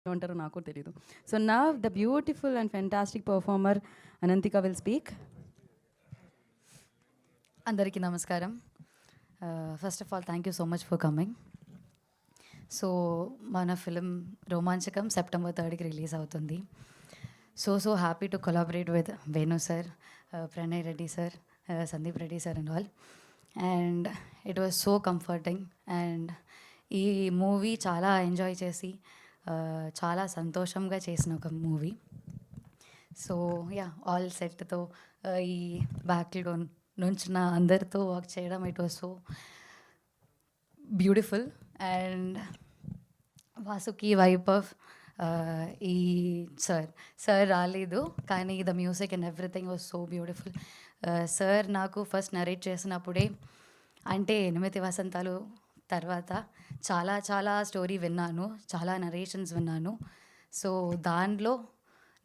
ఏమంటారో నాకు తెలీదు. So now the beautiful and fantastic performer Ananthika will speak. అందరికీ నమస్కారం. First of all thank you so much for coming. So మన film రోమాంచకం September 3కి రిలీజ్ అవుతుంది. So happy to collaborate with Venu sir, Pranay Reddy sir, Sandeep Reddy sir and all. And it was so comforting. And ఈ movie చాలా enjoy చేసి చాలా సంతోషంగా చేసిన ఒక మూవీ. సో యా, ఆల్ సెట్తో ఈ బ్యాక్లో నుంచిన అందరితో వర్క్ చేయడం it was so beautiful. And Vasuki wife of ఈ సార్ రాలేదు, కానీ the music and everything was so beautiful. Sir నాకు ఫస్ట్ నరేట్ చేసినప్పుడే, అంటే 8 వసంతాలు తర్వాత చాలా చాలా స్టోరీ విన్నాను, చాలా నరేషన్స్ విన్నాను. సో దానిలో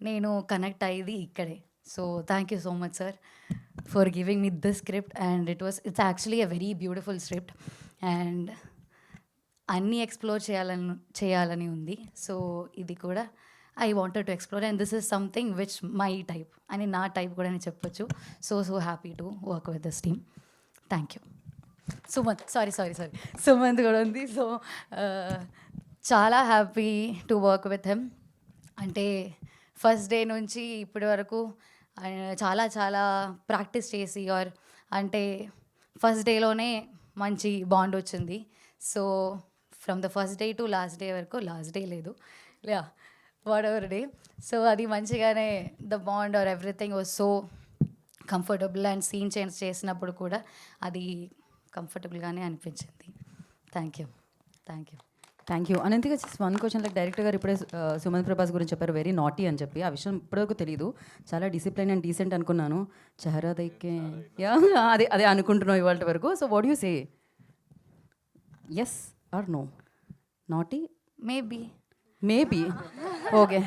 నేను కనెక్ట్ అయ్యేది ఇక్కడే. So thank you so much sir for giving me this script. And it's actually a very beautiful script. And అన్నీ ఎక్స్ప్లోర్ చేయాలని ఉంది. సో ఇది కూడా I wanted to explore, and this is something which my type అని, నా type కూడా నేను చెప్పొచ్చు. So happy to work with this team. Thank you. Sumanth, sorry Sumanth కూడా ఉంది. సో చాలా happy to work with him. అంటే ఫస్ట్ డే నుంచి ఇప్పటి వరకు చాలా చాలా ప్రాక్టీస్ చేసి, ఆర్ అంటే ఫస్ట్ డేలోనే మంచి బాండ్ వచ్చింది. So from the first day to last day వరకు, లాస్ట్ డే లేదు, yeah whatever day. So అది మంచిగానే the bond or everything was so comfortable. And scene change చేసినప్పుడు కూడా అది కంఫర్టబుల్గానే అనిపించింది. Thank you. Thank you. Ananthika, just one question. Like director గారు ఇప్పుడే సుమంత్ ప్రభాస్ గురించి చెప్పారు, వెరీ నాటీ అని చెప్పి. ఆ విషయం ఇప్పటివరకు తెలియదు. చాలా డిసిప్లైన్ అండ్ డీసెంట్ అనుకున్నాను. చెహరా దైకే యా అదే అనుకుంటున్నాం ఇవాళ వరకు. So what you say, yes or no? Naughty maybe okay.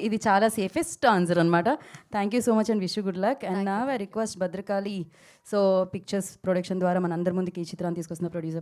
ఇది చాలా సేఫెస్ట్ ఆన్సర్ అనమాట. Thank you so much and wish you good luck. And నా I request Bhadrakali so pictures production ద్వారా మన అందరి ముందుకి ఈ చిత్రాన్ని తీసుకొస్తున్న ప్రొడ్యూసర్